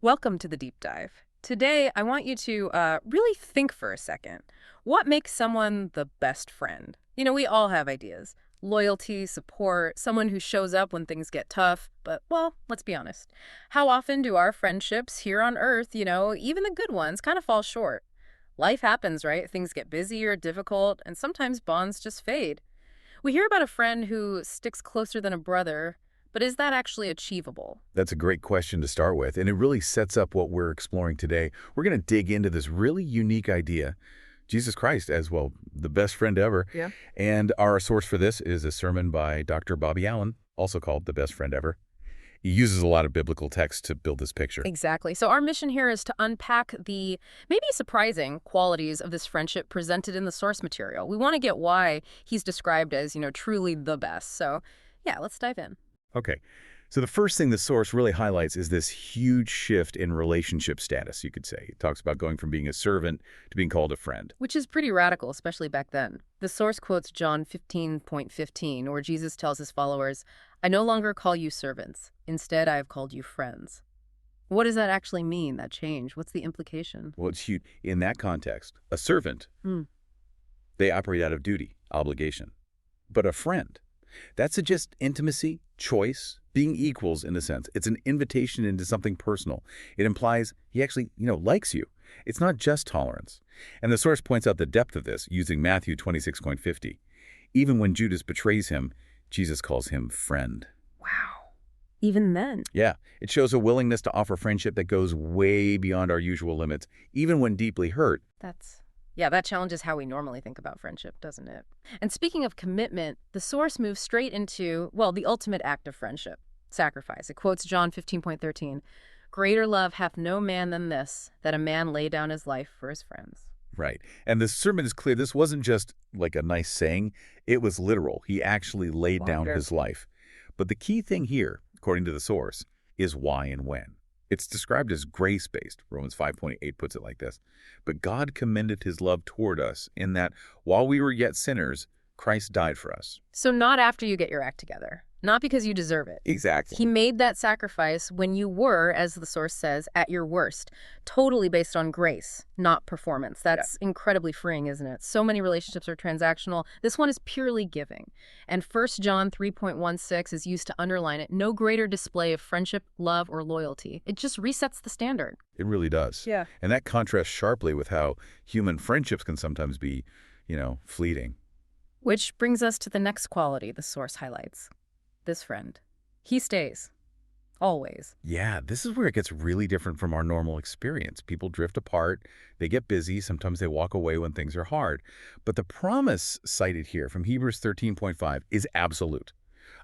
Welcome to the deep dive. Today, I want you to really think for a second. What makes someone the best friend? We all have ideas. Loyalty, support, someone who shows up when things get tough. But, well, let's be honest. How often do our friendships here on Earth, even the good ones, kind of fall short? Life happens, right? Things get busy or difficult, and sometimes bonds just fade. We hear about a friend who sticks closer than a brother, but is that actually achievable? That's a great question to start with, and it really sets up what we're exploring today. We're going to dig into this really unique idea, Jesus Christ as, well, the best friend ever. Yeah. And our source for this is a sermon by Dr. Bobby Allen, also called The Best Friend Ever. He uses a lot of biblical text to build this picture. Exactly. So our mission here is to unpack the maybe surprising qualities of this friendship presented in the source material. We want to get why he's described as, truly the best. So, yeah, let's dive in. Okay, so the first thing the source really highlights is this huge shift in relationship status, you could say. It talks about going from being a servant to being called a friend. Which is pretty radical, especially back then. The source quotes John 15:15, where Jesus tells his followers, "I no longer call you servants. Instead, I have called you friends." What does that actually mean, that change? What's the implication? Well, it's huge. In that context, a servant, Hmm. they operate out of duty, obligation. But a friend, that suggests intimacy, choice, being equals in a sense. It's an invitation into something personal. It implies he actually, likes you. It's not just tolerance. And the source points out the depth of this using Matthew 26:50. Even when Judas betrays him, Jesus calls him friend. Wow. Even then. Yeah, it shows a willingness to offer friendship that goes way beyond our usual limits, even when deeply hurt. Yeah, that challenges how we normally think about friendship, doesn't it? And speaking of commitment, the source moves straight into, well, the ultimate act of friendship, sacrifice. It quotes John 15:13, "Greater love hath no man than this, that a man lay down his life for his friends." Right. And the sermon is clear. This wasn't just like a nice saying. It was literal. He actually laid down his life. But the key thing here, according to the source, is why and when. It's described as grace-based. Romans 5:8 puts it like this. But God commended his love toward us in that while we were yet sinners, Christ died for us. So not after you get your act together, not because you deserve it. Exactly. He made that sacrifice when you were, as the source says, at your worst, totally based on grace, not performance. That's incredibly freeing, isn't it? So many relationships are transactional. This one is purely giving. And 1 John 3:16 is used to underline it. No greater display of friendship, love, or loyalty. It just resets the standard. It really does. Yeah. And that contrasts sharply with how human friendships can sometimes be, fleeting. Which brings us to the next quality the source highlights. This friend. He stays. Always. Yeah, this is where it gets really different from our normal experience. People drift apart, they get busy, sometimes they walk away when things are hard. But the promise cited here from Hebrews 13:5 is absolute.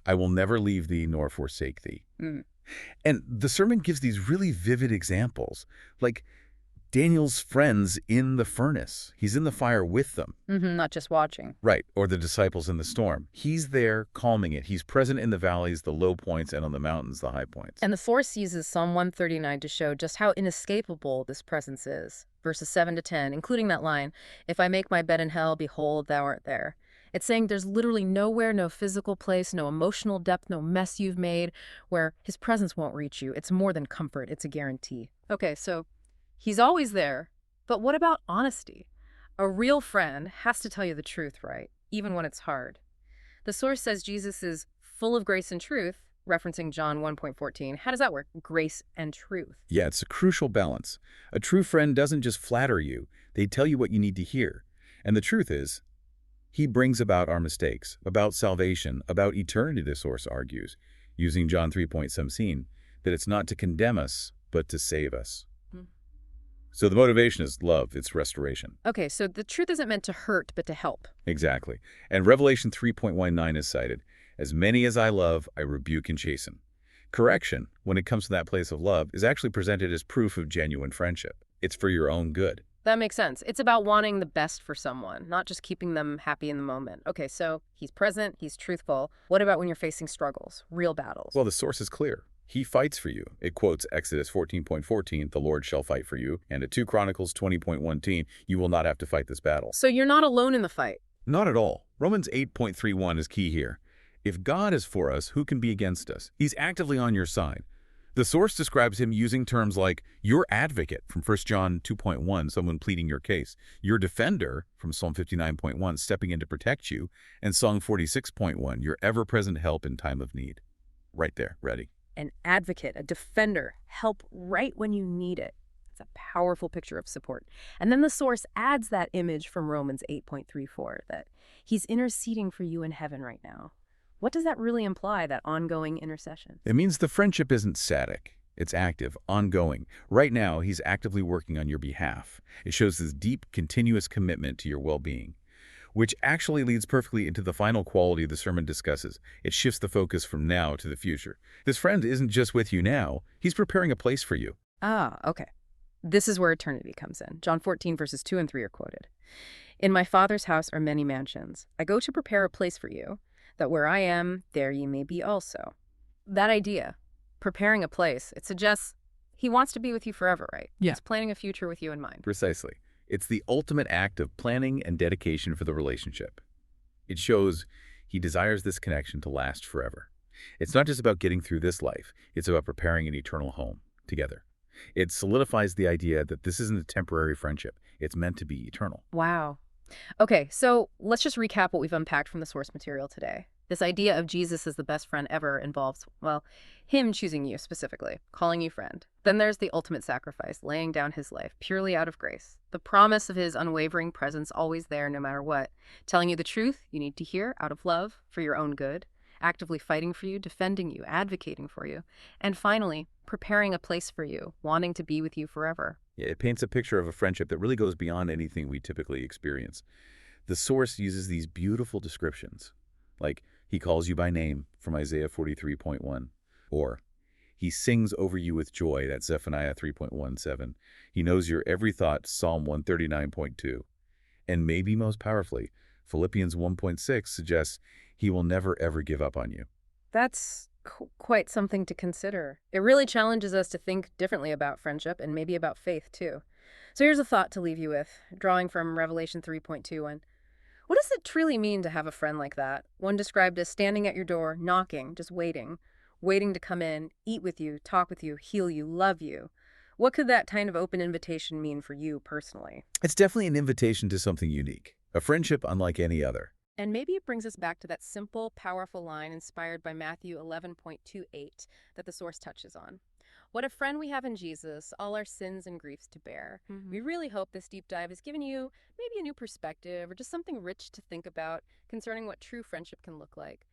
I will never leave thee nor forsake thee. And the sermon gives these really vivid examples, like Daniel's friends in the furnace. He's in the fire with them. Not just watching. Right, or the disciples in the storm. He's there calming it. He's present in the valleys, the low points, and on the mountains, the high points. And the source uses Psalm 139 to show just how inescapable this presence is. Verses 7-10, including that line, "If I make my bed in hell, behold, thou art there." It's saying there's literally nowhere, no physical place, no emotional depth, no mess you've made, where his presence won't reach you. It's more than comfort. It's a guarantee. Okay, so he's always there, but what about honesty? A real friend has to tell you the truth, right? Even when it's hard. The source says Jesus is full of grace and truth, referencing John 1:14. How does that work? Grace and truth. Yeah, it's a crucial balance. A true friend doesn't just flatter you. They tell you what you need to hear. And the truth is, he brings about our mistakes, about salvation, about eternity, the source argues, using John 3:17, that it's not to condemn us, but to save us. So the motivation is love, it's restoration. Okay, so the truth isn't meant to hurt, but to help. Exactly. And Revelation 3:19 is cited, "As many as I love, I rebuke and chasten." Correction, when it comes to that place of love, is actually presented as proof of genuine friendship. It's for your own good. That makes sense. It's about wanting the best for someone, not just keeping them happy in the moment. Okay, so he's present, he's truthful. What about when you're facing struggles, real battles? Well, the source is clear. He fights for you. It quotes Exodus 14:14, "The Lord shall fight for you," and at 2 Chronicles 20:1, "You will not have to fight this battle." So you're not alone in the fight. Not at all. Romans 8:31 is key here. If God is for us, who can be against us? He's actively on your side. The source describes him using terms like your advocate from 1 John 2.1, someone pleading your case, your defender from Psalm 59.1, stepping in to protect you, and Psalm 46.1, your ever-present help in time of need. Right there, ready. An advocate, a defender, help right when you need it. It's a powerful picture of support. And then the source adds that image from Romans 8.34, that he's interceding for you in heaven right now. What does that really imply, that ongoing intercession? It means the friendship isn't static. It's active, ongoing. Right now, he's actively working on your behalf. It shows this deep, continuous commitment to your well-being, which actually leads perfectly into the final quality the sermon discusses. It shifts the focus from now to the future. This friend isn't just with you now. He's preparing a place for you. Ah, okay. This is where eternity comes in. John 14, verses 2 and 3 are quoted. In my Father's house are many mansions. I go to prepare a place for you, that where I am, there ye may be also. That idea, preparing a place, it suggests he wants to be with you forever, right? Yeah. He's planning a future with you in mind. Precisely. It's the ultimate act of planning and dedication for the relationship. It shows he desires this connection to last forever. It's not just about getting through this life. It's about preparing an eternal home together. It solidifies the idea that this isn't a temporary friendship. It's meant to be eternal. Wow. Okay, so let's just recap what we've unpacked from the source material today. This idea of Jesus as the best friend ever involves, well, him choosing you specifically, calling you friend. Then there's the ultimate sacrifice, laying down his life purely out of grace. The promise of his unwavering presence always there no matter what, telling you the truth you need to hear out of love for your own good, actively fighting for you, defending you, advocating for you, and finally, preparing a place for you, wanting to be with you forever. Yeah, it paints a picture of a friendship that really goes beyond anything we typically experience. The source uses these beautiful descriptions, like he calls you by name from Isaiah 43.1, or he sings over you with joy, that's Zephaniah 3.17. He knows your every thought, Psalm 139.2. And maybe most powerfully, Philippians 1.6 suggests he will never ever give up on you. That's quite something to consider. It really challenges us to think differently about friendship and maybe about faith, too. So here's a thought to leave you with, drawing from Revelation 3.2. What does it truly mean to have a friend like that? One described as standing at your door, knocking, just waiting to come in, eat with you, talk with you, heal you, love you. What could that kind of open invitation mean for you personally? It's definitely an invitation to something unique, a friendship unlike any other. And maybe it brings us back to that simple, powerful line inspired by Matthew 11.28 that the source touches on. What a friend we have in Jesus, all our sins and griefs to bear. We really hope this deep dive has given you maybe a new perspective or just something rich to think about concerning what true friendship can look like.